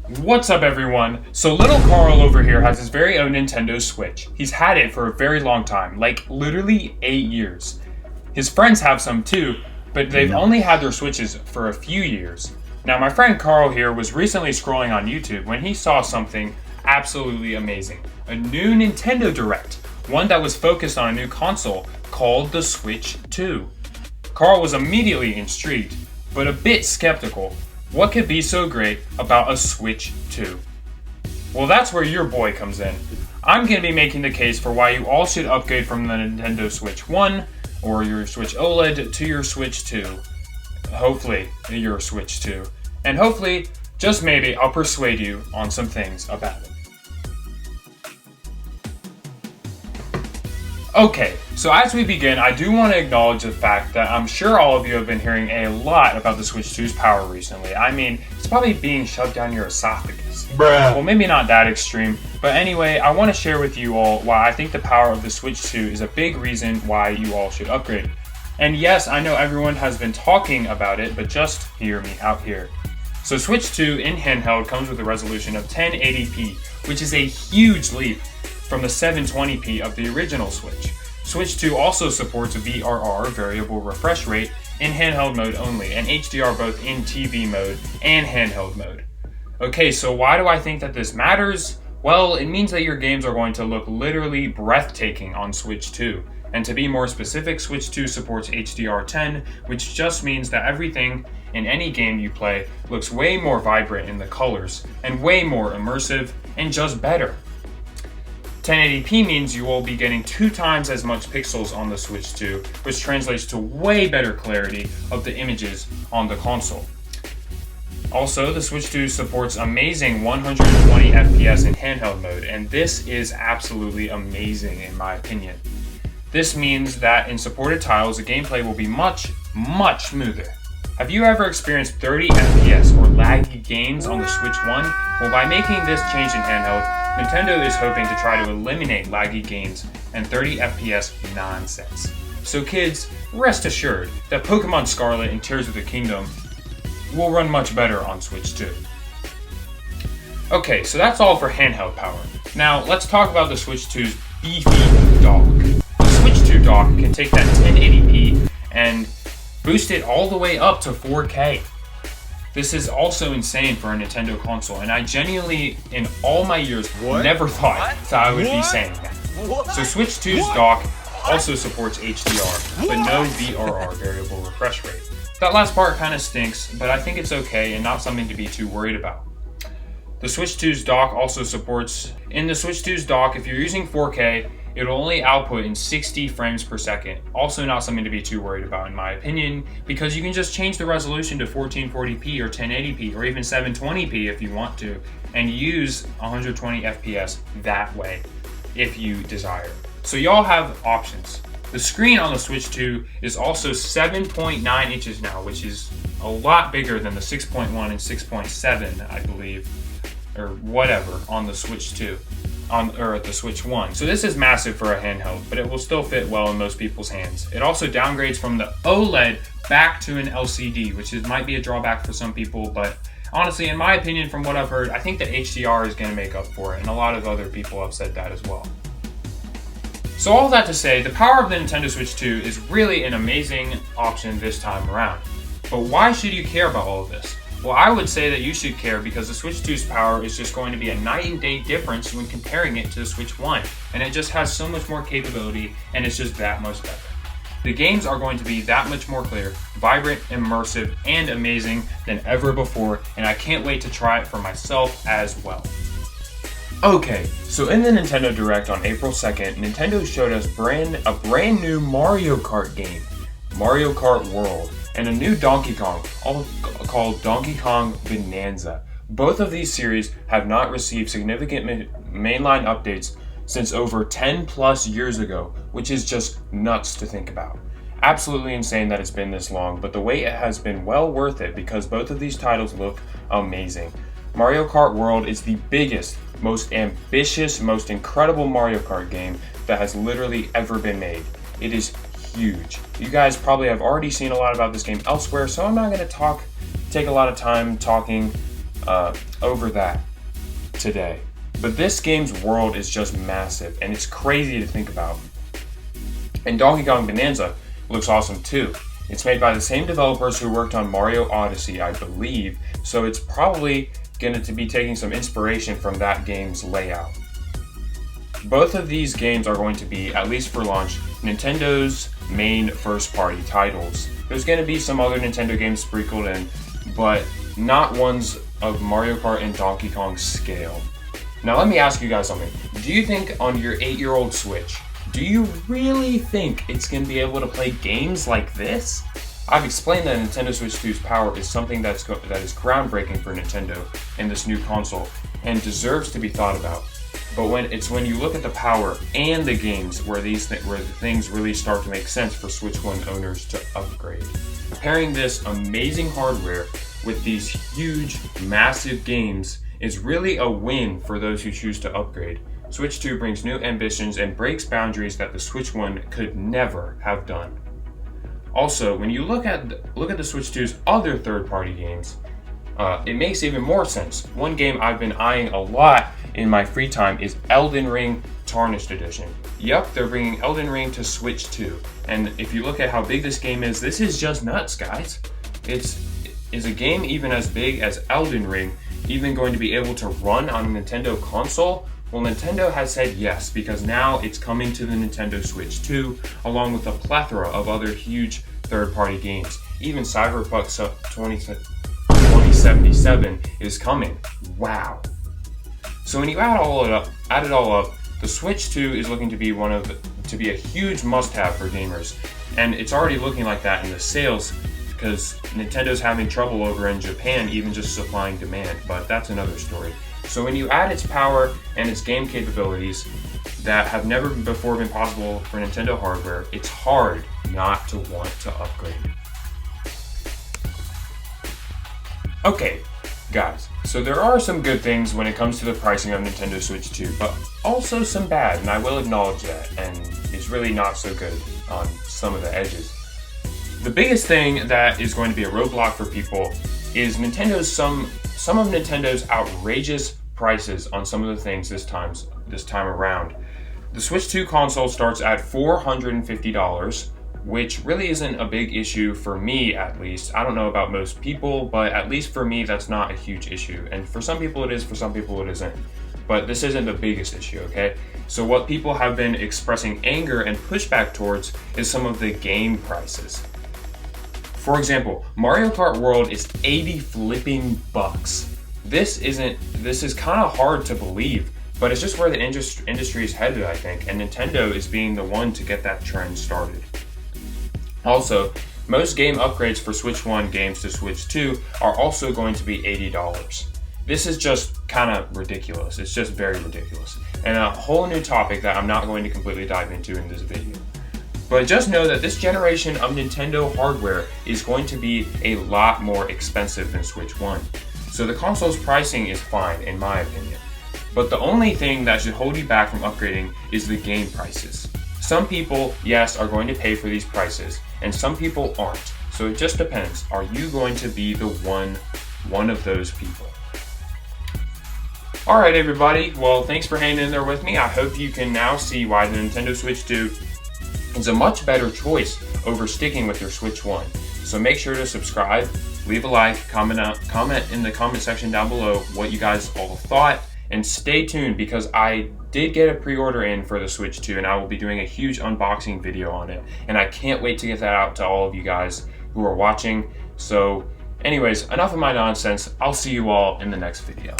What's up, everyone? So little Carl over here has his very own Nintendo Switch. He's had it for a very long time, like literally 8 years. His friends have some too, but they've only had their Switches for a few years. Now my friend Carl here was recently scrolling on YouTube when he saw something absolutely amazing. A new Nintendo Direct, one that was focused on a new console called the Switch 2. Carl was immediately intrigued, but a bit skeptical. What could be so great about a Switch 2? Well, that's where your boy comes in. I'm going to be making the case for why you all should upgrade from the Nintendo Switch 1 or your Switch OLED to your Switch 2. Hopefully, your Switch 2. And hopefully, just maybe, I'll persuade you on some things about it. Okay, so as we begin, I do want to acknowledge the fact that I'm sure all of you have been hearing a lot about the Switch 2's power recently. I mean, it's probably being shoved down your esophagus. Bruh. Well, maybe not that extreme, but anyway, I want to share with you all why I think the power of the Switch 2 is a big reason why you all should upgrade. And yes, I know everyone has been talking about it, but just hear me out here. So Switch 2 in handheld comes with a resolution of 1080p, which is a huge leap from the 720p of the original Switch. Switch 2 also supports VRR, variable refresh rate, in handheld mode only, and HDR both in TV mode and handheld mode. Okay, so why do I think that this matters? Well, it means that your games are going to look literally breathtaking on Switch 2. And to be more specific, Switch 2 supports HDR10, which just means that everything in any game you play looks way more vibrant in the colors, and way more immersive, and just better. 1080p means you will be getting 2 times as much pixels on the Switch 2, which translates to way better clarity of the images on the console. Also, the Switch 2 supports amazing 120 FPS in handheld mode, and this is absolutely amazing in my opinion. This means that in supported titles, the gameplay will be much smoother. Have you ever experienced 30 FPS or laggy games on the Switch 1? Well, by making this change in handheld, Nintendo is hoping to try to eliminate laggy games and 30 FPS nonsense. So kids, rest assured that Pokemon Scarlet and Tears of the Kingdom will run much better on Switch 2. Okay, so that's all for handheld power. Now, let's talk about the Switch 2's beefy dock. The Switch 2 dock can take that 1080p and boost it all the way up to 4K. This is also insane for a Nintendo console, and I genuinely, in all my years, never thought that I would be saying that. So Switch 2's dock also supports HDR, but no VRR, variable refresh rate. That last part kind of stinks, but I think it's okay and not something to be too worried about. The Switch 2's dock also supports, in the Switch 2's dock, if you're using 4K, it'll only output in 60 frames per second. Also not something to be too worried about in my opinion, because you can just change the resolution to 1440p or 1080p or even 720p if you want to, and use 120 FPS that way if you desire. So y'all have options. The screen on the Switch 2 is also 7.9 inches now, which is a lot bigger than the 6.1 and 6.7, I believe, or whatever, on the Switch 2. Or the Switch 1. So this is massive for a handheld, but it will still fit well in most people's hands. It also downgrades from the OLED back to an LCD, which might be a drawback for some people, but honestly, in my opinion, from what I've heard, I think that HDR is going to make up for it, and a lot of other people have said that as well. So all that to say, the power of the Nintendo Switch 2 is really an amazing option this time around. But why should you care about all of this? Well, I would say that you should care because the Switch 2's power is just going to be a night and day difference when comparing it to the Switch 1. And it just has so much more capability and it's just that much better. The games are going to be that much more clear, vibrant, immersive, and amazing than ever before, and I can't wait to try it for myself as well. Okay, so in the Nintendo Direct on April 2nd, Nintendo showed us a brand new Mario Kart game, Mario Kart World, and a new Donkey Kong, all called Donkey Kong Bonanza. Both of these series have not received significant mainline updates since over 10 plus years ago, which is just nuts to think about. Absolutely insane that it's been this long, but the wait has been well worth it because both of these titles look amazing. Mario Kart World is the biggest, most ambitious, most incredible Mario Kart game that has literally ever been made. It is huge. You guys probably have already seen a lot about this game elsewhere, so I'm not going to take a lot of time talking over that today. But this game's world is just massive, and it's crazy to think about. And Donkey Kong Bonanza looks awesome too. It's made by the same developers who worked on Mario Odyssey, I believe, so it's probably going to be taking some inspiration from that game's layout. Both of these games are going to be, at least for launch, Nintendo's main first-party titles. There's going to be some other Nintendo games sprinkled in, but not ones of Mario Kart and Donkey Kong scale. Now let me ask you guys something. Do you think on your 8-year-old Switch, do you really think it's going to be able to play games like this? I've explained that Nintendo Switch 2's power is something that is groundbreaking for Nintendo in this new console and deserves to be thought about. But when you look at the power and the games where the things really start to make sense for Switch 1 owners to upgrade. Pairing this amazing hardware with these huge, massive games is really a win for those who choose to upgrade. Switch 2 brings new ambitions and breaks boundaries that the Switch 1 could never have done. Also, when you look at the Switch 2's other third-party games, it makes even more sense. One game I've been eyeing a lot in my free time is Elden Ring Tarnished Edition. Yup, they're bringing Elden Ring to Switch 2. And if you look at how big this game is, this is just nuts, guys. Is a game even as big as Elden Ring even going to be able to run on a Nintendo console? Well, Nintendo has said yes, because now it's coming to the Nintendo Switch 2, along with a plethora of other huge third-party games. Even Cyberpunk 2077 is coming. Wow. So when you add it all up, the Switch 2 is looking to be a huge must-have for gamers, and it's already looking like that in the sales, because Nintendo's having trouble over in Japan even just supplying demand, but that's another story. So when you add its power and its game capabilities that have never before been possible for Nintendo hardware, it's hard not to want to upgrade. Okay, guys, so there are some good things when it comes to the pricing of Nintendo Switch 2, but also some bad, and I will acknowledge that, and it's really not so good on some of the edges. The biggest thing that is going to be a roadblock for people is some of Nintendo's outrageous prices on some of the things this time around. The Switch 2 console starts at $450, which really isn't a big issue for me, at least. I don't know about most people, but at least for me, that's not a huge issue. And for some people it is, for some people it isn't. But this isn't the biggest issue, okay? So what people have been expressing anger and pushback towards is some of the game prices. For example, Mario Kart World is 80 flipping bucks. This is kind of hard to believe, but it's just where the industry is headed, I think, and Nintendo is being the one to get that trend started. Also, most game upgrades for Switch 1 games to Switch 2 are also going to be $80. This is just kind of ridiculous. It's just very ridiculous. And a whole new topic that I'm not going to completely dive into in this video. But just know that this generation of Nintendo hardware is going to be a lot more expensive than Switch 1. So the console's pricing is fine, in my opinion. But the only thing that should hold you back from upgrading is the game prices. Some people, yes, are going to pay for these prices, and some people aren't. So it just depends. Are you going to be the one of those people? Alright everybody, well thanks for hanging in there with me. I hope you can now see why the Nintendo Switch 2 is a much better choice over sticking with your Switch 1. So make sure to subscribe, leave a like, comment in the comment section down below what you guys all thought, and stay tuned because I did get a pre-order in for the Switch 2 and I will be doing a huge unboxing video on it. And I can't wait to get that out to all of you guys who are watching. So anyways, enough of my nonsense. I'll see you all in the next video.